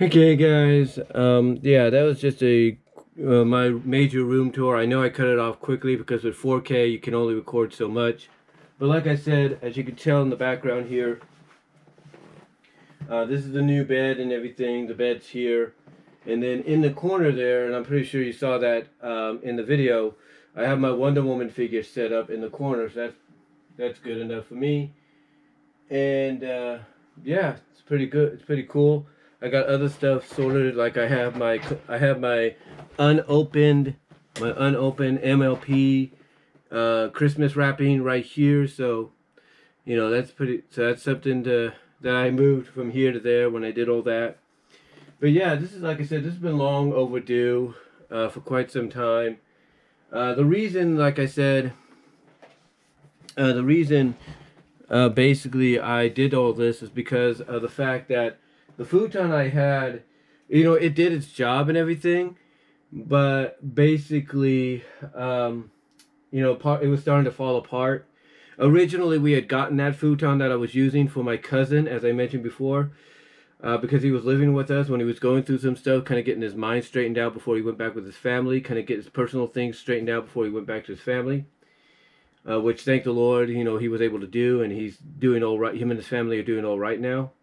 Okay, guys. Yeah, that was just a my major room tour. I know I cut it off quickly because with 4K you can only record so much. But like I said, as you can tell in the background here, this is the new bed and everything. The bed's here, and then in the corner there, and I'm pretty sure you saw that in the video. I have my Wonder Woman figure set up in the corner, so that's good enough for me. And yeah, it's pretty good. It's pretty cool. I got other stuff sorted. Like I have my unopened unopened MLP Christmas wrapping right here. So that's pretty. So that's something that I moved from here to there when I did all that. But yeah, this is like I said. This has been long overdue for quite some time. The reason, like I said, the reason basically I did all this is because of the fact that the futon I had, it did its job and everything, but basically, it was starting to fall apart. Originally, we had gotten that futon that I was using for my cousin, as I mentioned before, because he was living with us when he was going through some stuff, kind of getting his mind straightened out before he went back with his family, kind of get his personal things straightened out before he went back to his family. Which thank the Lord, he was able to do, and he's doing all right. Him and his family are doing all right now.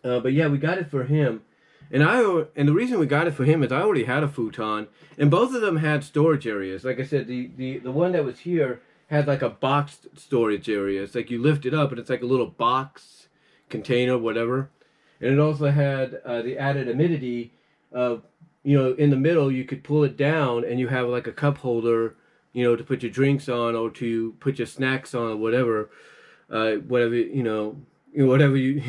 But yeah, we got it for him, and the reason we got it for him is I already had a futon, and both of them had storage areas. Like I said, the one that was here had like a boxed storage area. It's like you lift it up, and it's like a little box container, whatever. And it also had the added amenity of, in the middle you could pull it down, and you have like a cup holder, to put your drinks on or to put your snacks on or whatever, whatever whatever you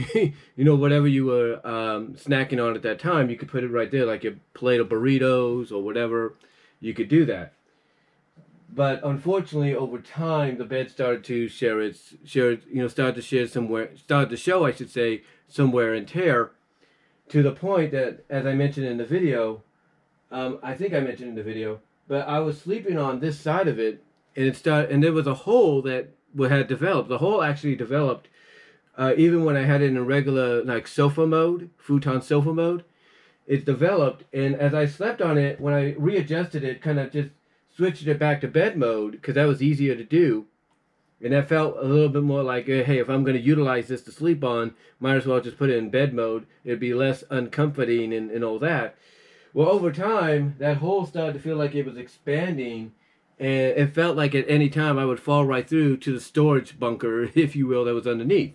whatever you were snacking on at that time, you could put it right there, like your plate of burritos or whatever. You could do that. But unfortunately, over time, the bed started to started to show, I should say, some wear and tear, to the point that, as I mentioned in the video, I think I mentioned in the video, but I was sleeping on this side of it, and and there was a hole that had developed. The hole actually developed even when I had it in a regular like sofa mode, futon sofa mode. It developed, and as I slept on it, when I readjusted it, kind of just switched it back to bed mode because that was easier to do, and that felt a little bit more like, hey, if I'm going to utilize this to sleep on, might as well just put it in bed mode. It'd be less uncomforting and all that. Well, over time, that hole started to feel like it was expanding, and it felt like at any time I would fall right through to the storage bunker, if you will, that was underneath.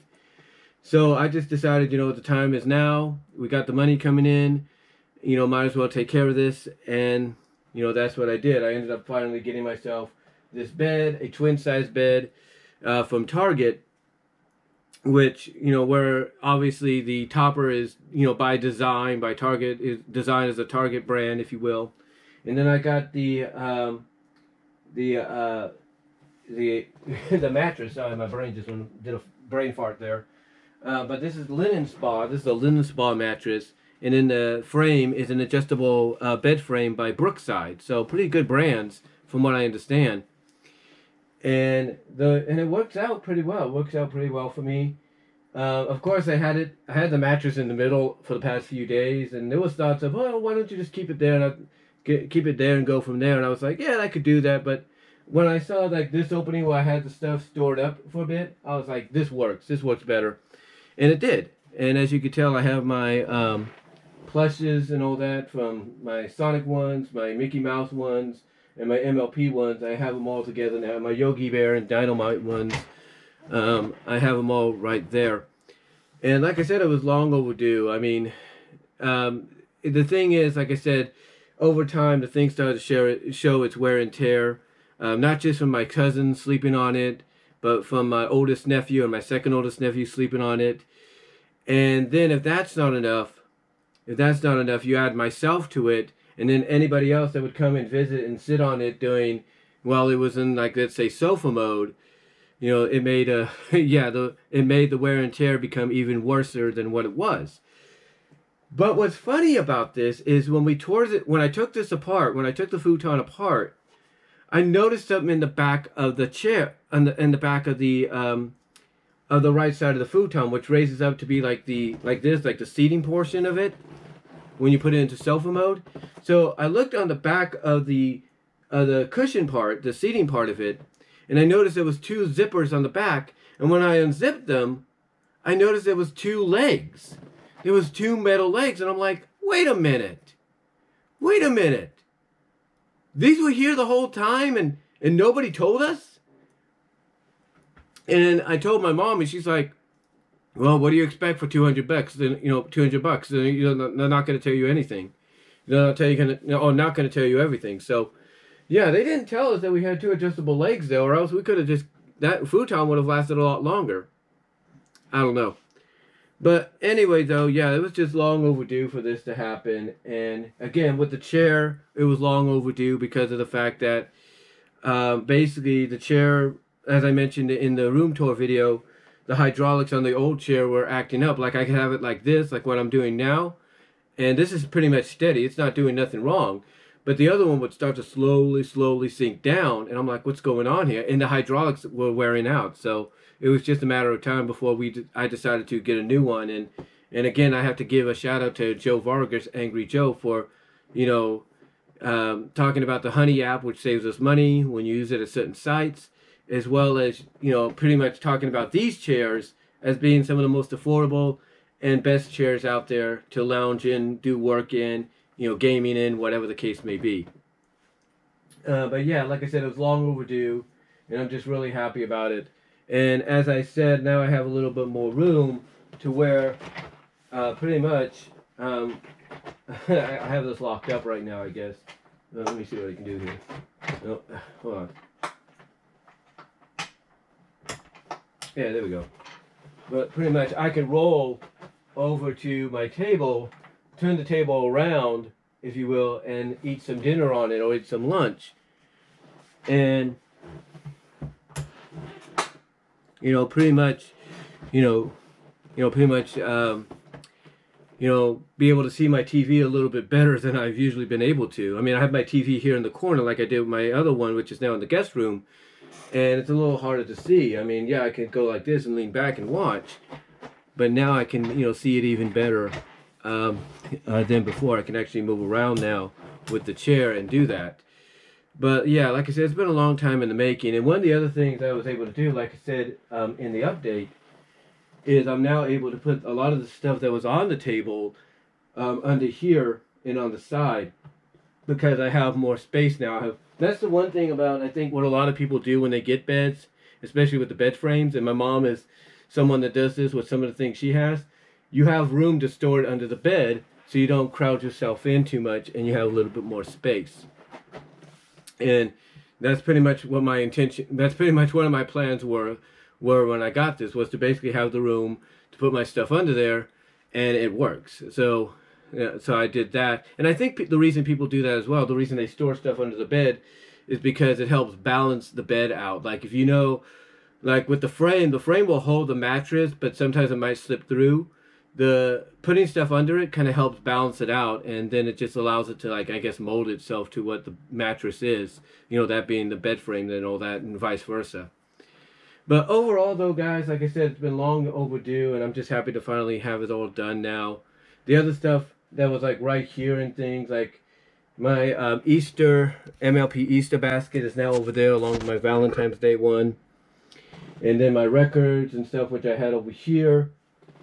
So I just decided, the time is now. We got the money coming in, might as well take care of this. And, that's what I did. I ended up finally getting myself this bed, a twin size bed from Target, which, where obviously the topper is, by design, by Target, is designed as a Target brand, if you will. And then I got the, the, the mattress. Sorry, my brain just did a brain fart there. But this is Linen Spa. This is a Linen Spa mattress. And in the frame is an adjustable bed frame by Brookside. So pretty good brands from what I understand. And it works out pretty well. It works out pretty well for me. Of course, I had the mattress in the middle for the past few days, and there was thoughts of, oh, why don't you just keep it there and keep it there and go from there. And I was like, yeah, I could do that. But when I saw like this opening where I had the stuff stored up for a bit, I was like, this works. This works better, and it did. And as you can tell, I have my plushes and all that from my Sonic ones, my Mickey Mouse ones, and my MLP ones. I have them all together now. My Yogi Bear and Dynamite ones. I have them all right there. And like I said, it was long overdue. I mean, the thing is, like I said, over time, the thing started to show its wear and tear. Not just from my cousin sleeping on it, but from my oldest nephew and my second oldest nephew sleeping on it. And then if that's not enough, you add myself to it, and then anybody else that would come and visit and sit on it doing, well, it was in, like, let's say sofa mode. It made it made the wear and tear become even worse than what it was. But what's funny about this is when I took this apart, when I took the futon apart, I noticed something in the back of the chair, in the back of of the right side of the futon, which raises up to be like the seating portion of it when you put it into sofa mode. So I looked on the back of the cushion part, the seating part of it, and I noticed there was 2 zippers on the back. And when I unzipped them, I noticed there was 2 legs. There was 2 metal legs, and I'm like, wait a minute. These were here the whole time, and nobody told us? And I told my mom, and she's like, well, what do you expect for $200? Then, you know, $200. Then they're not going to tell you anything. They're not going to tell you everything. So, yeah, they didn't tell us that we had 2 adjustable legs, though, or else we could have just, that futon would have lasted a lot longer. I don't know. But anyway, though, yeah, it was just long overdue for this to happen. And again, with the chair, it was long overdue because of the fact that basically the chair, as I mentioned in the room tour video, the hydraulics on the old chair were acting up. Like I could have it like this, like what I'm doing now. And this is pretty much steady. It's not doing nothing wrong. But the other one would start to slowly sink down. And I'm like, what's going on here? And the hydraulics were wearing out. So it was just a matter of time before I decided to get a new one. And again, I have to give a shout out to Joe Vargas, Angry Joe, for, you know, talking about the Honey app, which saves us money when you use it at certain sites, as well as, you know, pretty much talking about these chairs as being some of the most affordable and best chairs out there to lounge in, do work in, you know, gaming in, whatever the case may be. But yeah, like I said, it was long overdue, and I'm just really happy about it. And as I said, now I have a little bit more room to where pretty much I have this locked up right now, I guess. Let me see what I can do here. Oh, hold on. Yeah, there we go. But pretty much I could roll over to my table, turn the table around, if you will, and eat some dinner on it or eat some lunch. And you know, pretty much, be able to see my TV a little bit better than I've usually been able to. I mean, I have my TV here in the corner like I did with my other one, which is now in the guest room, and it's a little harder to see. I mean, yeah, I can go like this and lean back and watch, but now I can, you know, see it even better than before. I can actually move around now with the chair and do that. But yeah, like I said, it's been a long time in the making. And one of the other things I was able to do, like I said in the update, is I'm now able to put a lot of the stuff that was on the table under here and on the side, because I have more space now. That's the one thing about, I think, what a lot of people do when they get beds, especially with the bed frames. And my mom is someone that does this with some of the things she has. You have room to store it under the bed, so you don't crowd yourself in too much, and you have a little bit more space. And that's pretty much what my intention, that's pretty much one of my plans were when I got this, was to basically have the room to put my stuff under there, and it works. So I did that. And I think the reason people do that as well, the reason they store stuff under the bed, is because it helps balance the bed out. Like if you know, like with the frame will hold the mattress, but sometimes it might slip through. The putting stuff under it kind of helps balance it out, and then it just allows it to, like, I guess, mold itself to what the mattress is, you know, that being the bed frame and all that, and vice versa. But overall, though, guys, like I said, it's been long overdue, and I'm just happy to finally have it all done now. The other stuff that was like right here and things, like my MLP Easter basket is now over there along with my Valentine's Day one, and then my records and stuff, which I had over here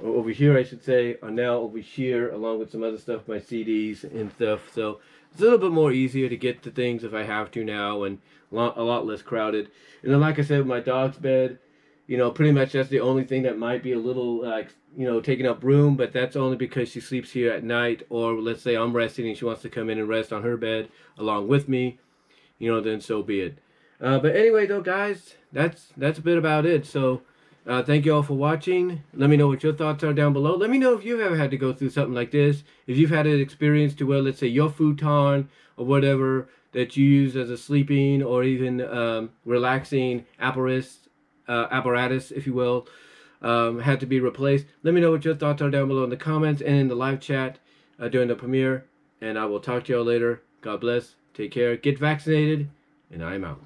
I should say, are now over here, along with some other stuff, my CDs and stuff. So it's a little bit more easier to get to things if I have to now, and a lot less crowded. And then, like I said, with my dog's bed, you know, pretty much that's the only thing that might be a little, like, you know, taking up room, but that's only because she sleeps here at night, or let's say I'm resting and she wants to come in and rest on her bed along with me, you know, then so be it. But anyway, though, guys, that's a bit about it. So thank you all for watching. Let me know what your thoughts are down below. Let me know if you've ever had to go through something like this. If you've had an experience to where, let's say, your futon or whatever that you use as a sleeping or even relaxing apparatus, if you will, had to be replaced. Let me know what your thoughts are down below in the comments and in the live chat during the premiere. And I will talk to y'all later. God bless. Take care. Get vaccinated. And I'm out.